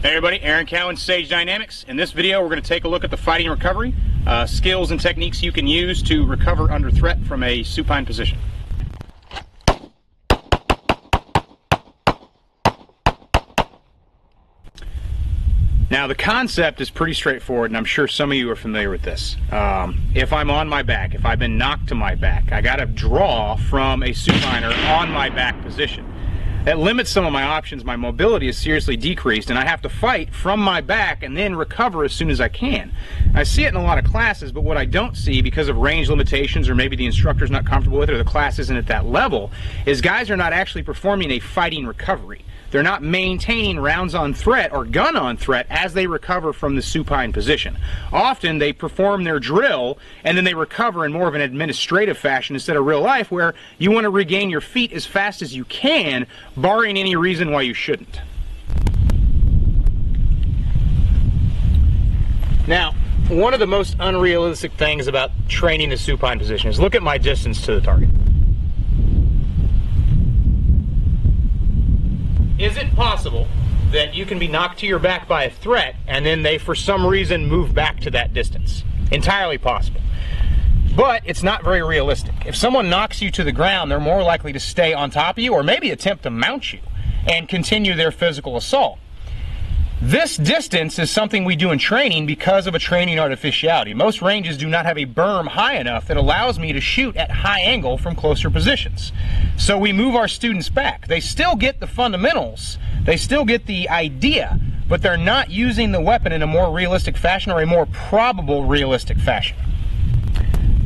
Hey everybody, Aaron Cowan, Sage Dynamics. In this video we're going to take a look at the fighting recovery, skills and techniques you can use to recover under threat from a supine position. Now the concept is pretty straightforward, and I'm sure some of you are familiar with this. If I'm on my back, if I've been knocked to my back, I got to draw from a supiner on my back position. That limits some of my options. My mobility is seriously decreased, and I have to fight from my back and then recover as soon as I can. I see it in a lot of classes, but what I don't see, because of range limitations or maybe the instructor's not comfortable with it or the class isn't at that level, is guys are not actually performing a fighting recovery. They're not maintaining rounds on threat or gun on threat as they recover from the supine position. Often they perform their drill and then they recover in more of an administrative fashion instead of real life, where you want to regain your feet as fast as you can, barring any reason why you shouldn't. Now, one of the most unrealistic things about training the supine position is look at my distance to the target. Is it possible that you can be knocked to your back by a threat and then they for some reason move back to that distance? Entirely possible. But it's not very realistic. If someone knocks you to the ground, they're more likely to stay on top of you or maybe attempt to mount you and continue their physical assault. This distance is something we do in training because of a training artificiality. Most ranges do not have a berm high enough that allows me to shoot at high angle from closer positions. So we move our students back. They still get the fundamentals, they still get the idea, but they're not using the weapon in a more realistic fashion or a more probable realistic fashion.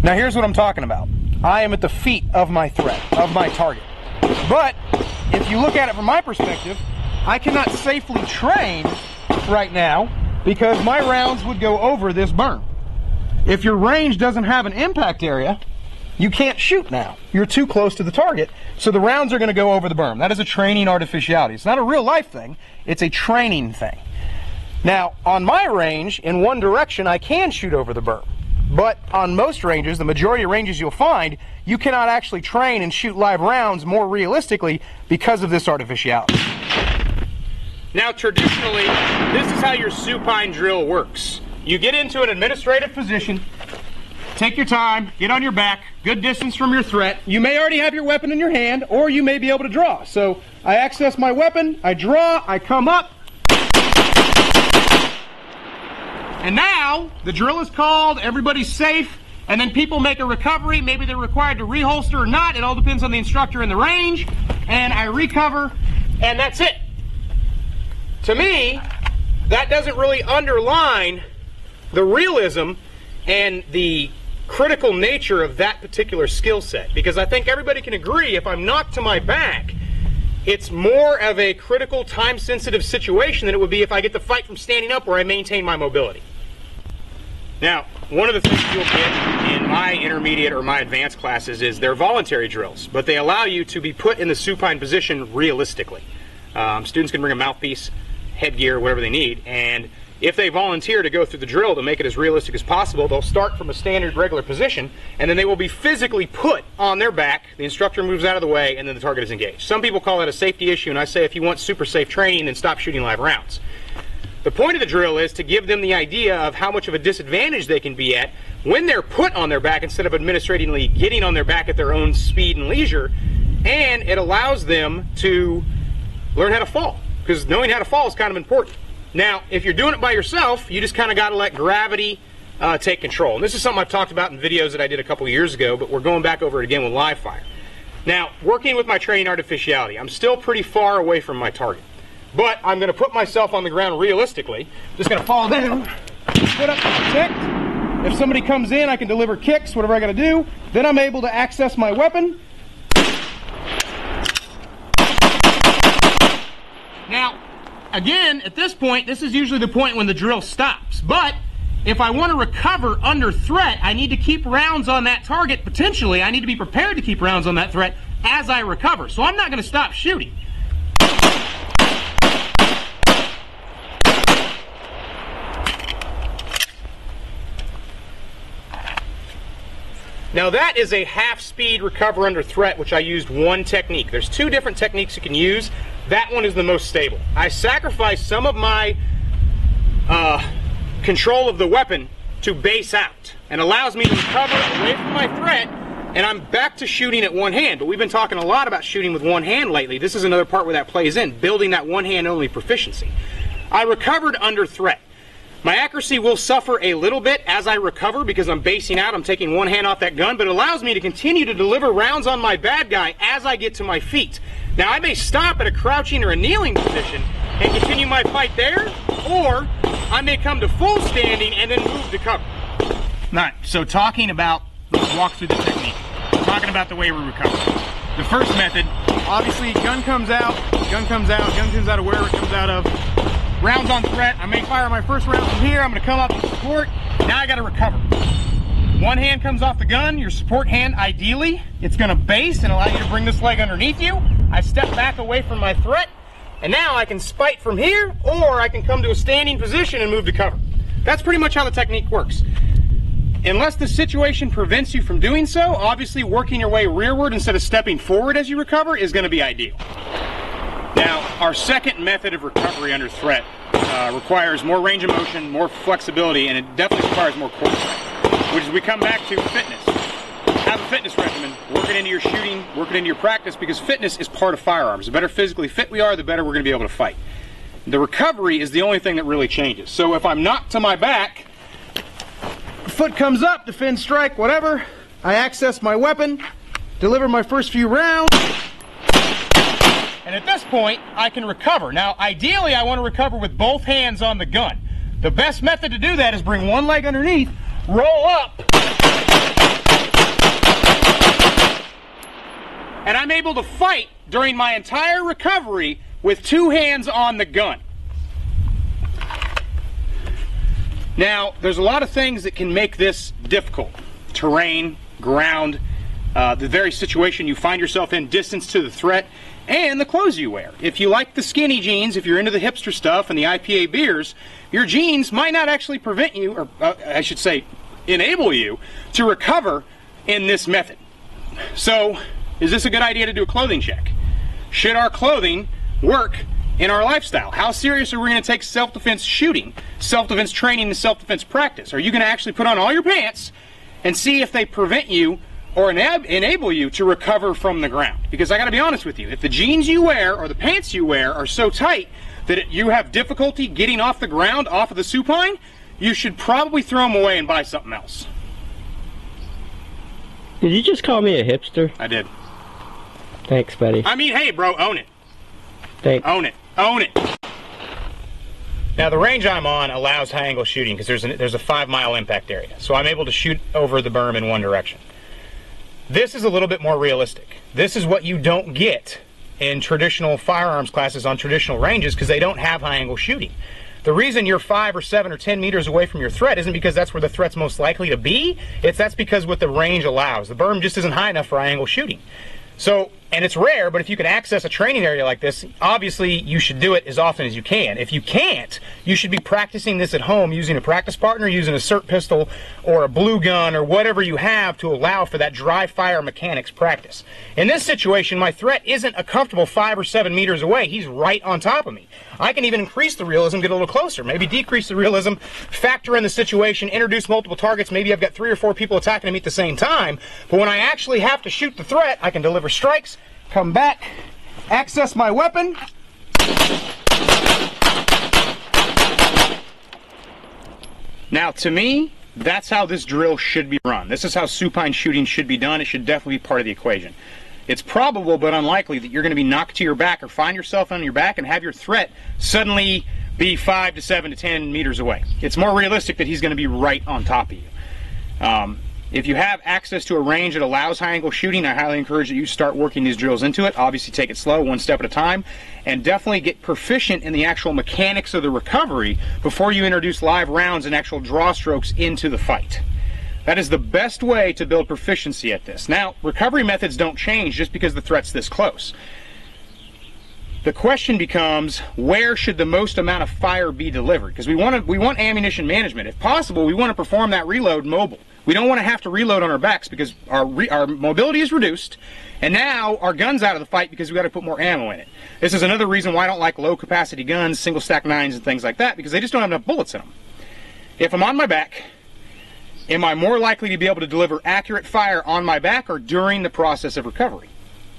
Now here's what I'm talking about. I am at the feet of my threat, of my target. But if you look at it from my perspective, I cannot safely train right now because my rounds would go over this berm. If your range doesn't have an impact area, you can't shoot now. You're too close to the target, so the rounds are going to go over the berm. That is a training artificiality. It's not a real life thing, it's a training thing. Now, on my range, in one direction, I can shoot over the berm. But on most ranges, the majority of ranges you'll find, you cannot actually train and shoot live rounds more realistically because of this artificiality. Now traditionally, this is how your supine drill works. You get into an administrative position, take your time, get on your back, good distance from your threat. You may already have your weapon in your hand, or you may be able to draw. So I access my weapon, I draw, I come up, and now the drill is called, everybody's safe, and then people make a recovery. Maybe they're required to reholster or not. It all depends on the instructor and the range, and I recover, and that's it. To me, that doesn't really underline the realism and the critical nature of that particular skill set, because I think everybody can agree if I'm knocked to my back, it's more of a critical, time-sensitive situation than it would be if I get to fight from standing up where I maintain my mobility. Now, one of the things you'll get in my intermediate or my advanced classes is they're voluntary drills, but they allow you to be put in the supine position realistically. Students can bring a mouthpiece, headgear, whatever they need, and if they volunteer to go through the drill to make it as realistic as possible, they'll start from a standard regular position, and then they will be physically put on their back. The instructor moves out of the way, and then the target is engaged. Some people call that a safety issue, and I say if you want super safe training, then stop shooting live rounds. The point of the drill is to give them the idea of how much of a disadvantage they can be at when they're put on their back instead of administratively getting on their back at their own speed and leisure, and it allows them to learn how to fall, because knowing how to fall is kind of important. Now, if you're doing it by yourself, you just kind of got to let gravity take control. And this is something I've talked about in videos that I did a couple years ago, but we're going back over it again with live fire. Now, working with my training artificiality, I'm still pretty far away from my target. But I'm going to put myself on the ground realistically. Just going to fall down, put up to protect. If somebody comes in, I can deliver kicks, whatever I got to do. Then I'm able to access my weapon. Now, again, at this point, this is usually the point when the drill stops. But if I want to recover under threat, I need to keep rounds on that target. Potentially, I need to be prepared to keep rounds on that threat as I recover. So I'm not going to stop shooting. Now that is a half-speed recover under threat, which I used one technique. There's two different techniques you can use. that one is the most stable. I sacrificed some of my control of the weapon to base out, and allows me to recover away from my threat, and I'm back to shooting at one hand. But we've been talking a lot about shooting with one hand lately. This is another part where that plays in, building that one hand only proficiency. I recovered under threat. My accuracy will suffer a little bit as I recover because I'm basing out, I'm taking one hand off that gun, but it allows me to continue to deliver rounds on my bad guy as I get to my feet. Now I may stop at a crouching or a kneeling position and continue my fight there, or I may come to full standing and then move to cover. Alright, so talking about, let's walk through the technique. Talking about the way we recover. The first method, obviously gun comes out of wherever it comes out of. Rounds on threat, I may fire my first round from here, I'm going to come up to support, now I got to recover. One hand comes off the gun, your support hand ideally, it's going to base and allow you to bring this leg underneath you. I step back away from my threat, and now I can spite from here, or I can come to a standing position and move to cover. That's pretty much how the technique works. Unless the situation prevents you from doing so, obviously working your way rearward instead of stepping forward as you recover is going to be ideal. Now, our second method of recovery under threat requires more range of motion, more flexibility, and it definitely requires more core strength, which is we come back to fitness. Have a fitness regimen, work it into your shooting, work it into your practice, because fitness is part of firearms. The better physically fit we are, the better we're going to be able to fight. The recovery is the only thing that really changes. So if I'm knocked to my back, foot comes up, defend, strike, whatever, I access my weapon, deliver my first few rounds, and at this point, I can recover. Now, ideally, I want to recover with both hands on the gun. The best method to do that is bring one leg underneath, roll up, and I'm able to fight during my entire recovery with two hands on the gun. Now, there's a lot of things that can make this difficult. Terrain, ground, the very situation you find yourself in, distance to the threat, and the clothes you wear. If you like the skinny jeans, if you're into the hipster stuff and the IPA beers, your jeans might not actually prevent you, or I should say, enable you to recover in this method. So, is this a good idea to do a clothing check? Should our clothing work in our lifestyle? How serious are we going to take self-defense shooting, self-defense training, and self-defense practice? Are you going to actually put on all your pants and see if they prevent you or enable you to recover from the ground? Because I got to be honest with you, if the jeans you wear or the pants you wear are so tight that you have difficulty getting off the ground, off of the supine, you should probably throw them away and buy something else. Did you just call me a hipster? I did. Thanks, buddy. I mean, hey, bro, own it. Thanks. Own it. Own it. Now, the range I'm on allows high-angle shooting because there's a 5-mile impact area, so I'm able to shoot over the berm in one direction. This is a little bit more realistic. This is what you don't get in traditional firearms classes on traditional ranges because they don't have high-angle shooting. The reason you're 5 or 7 or 10 meters away from your threat isn't because that's where the threat's most likely to be. That's because what the range allows. The berm just isn't high enough for high-angle shooting. So, and it's rare, but if you can access a training area like this, obviously you should do it as often as you can. If you can't, you should be practicing this at home using a practice partner, using a SIRT pistol or a blue gun or whatever you have to allow for that dry fire mechanics practice. In this situation, my threat isn't a comfortable 5 or 7 meters away. He's right on top of me. I can even increase the realism, get a little closer, maybe decrease the realism, factor in the situation, introduce multiple targets. Maybe I've got 3 or 4 people attacking me at the same time, but when I actually have to shoot the threat, I can deliver strikes, come back, access my weapon, now to me, that's how this drill should be run. This is how supine shooting should be done. It should definitely be part of the equation. It's probable but unlikely that you're going to be knocked to your back or find yourself on your back and have your threat suddenly be 5 to 7 to 10 meters away. It's more realistic that he's going to be right on top of you. If you have access to a range that allows high-angle shooting, I highly encourage that you start working these drills into it. Obviously take it slow, one step at a time, and definitely get proficient in the actual mechanics of the recovery before you introduce live rounds and actual draw strokes into the fight. That is the best way to build proficiency at this. Now, recovery methods don't change just because the threat's this close. The question becomes, where should the most amount of fire be delivered? Because we want ammunition management. If possible, we want to perform that reload mobile. We don't want to have to reload on our backs because our mobility is reduced, and now our gun's out of the fight because we got to put more ammo in it. This is another reason why I don't like low capacity guns, single stack 9s and things like that, because they just don't have enough bullets in them. If I'm on my back, am I more likely to be able to deliver accurate fire on my back or during the process of recovery?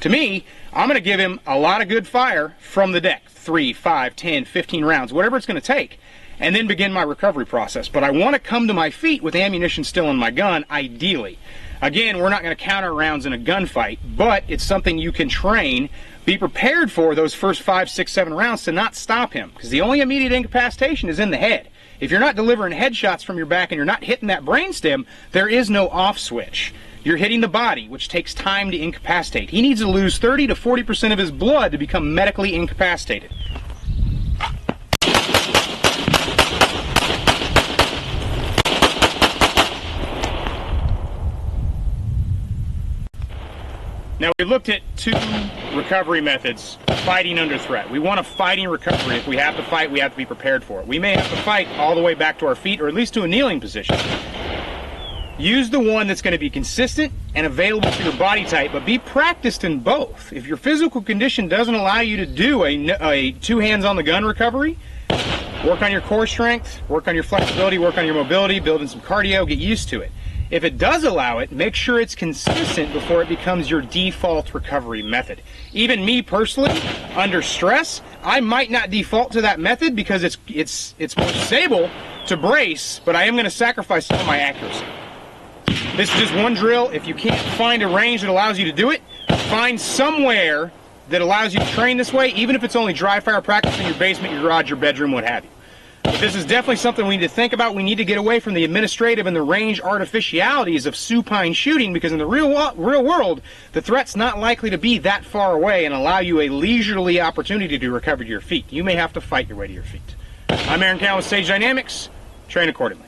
To me, I'm going to give him a lot of good fire from the deck, 3, 5, 10, 15 rounds, whatever it's going to take, and then begin my recovery process. But I want to come to my feet with ammunition still in my gun, ideally. Again, we're not going to counter rounds in a gunfight, but it's something you can train. Be prepared for those first 5, 6, 7 rounds to not stop him, because the only immediate incapacitation is in the head. If you're not delivering headshots from your back and you're not hitting that brainstem, there is no off switch. You're hitting the body, which takes time to incapacitate. He needs to lose 30 to 40% of his blood to become medically incapacitated. Now, we looked at 2 recovery methods, fighting under threat. We want a fighting recovery. If we have to fight, we have to be prepared for it. We may have to fight all the way back to our feet, or at least to a kneeling position. Use the one that's going to be consistent and available for your body type, but be practiced in both. If your physical condition doesn't allow you to do a 2 hands on the gun recovery, work on your core strength, work on your flexibility, work on your mobility, build in some cardio, get used to it. If it does allow it, make sure it's consistent before it becomes your default recovery method. Even me personally, under stress, I might not default to that method because it's more stable to brace, but I am going to sacrifice some of my accuracy. This is just one drill. If you can't find a range that allows you to do it, find somewhere that allows you to train this way, even if it's only dry fire practice in your basement, your garage, your bedroom, what have you. But this is definitely something we need to think about. We need to get away from the administrative and the range artificialities of supine shooting, because in the real world, the threat's not likely to be that far away and allow you a leisurely opportunity to recover to your feet. You may have to fight your way to your feet. I'm Aaron Cowan with Sage Dynamics. Train accordingly.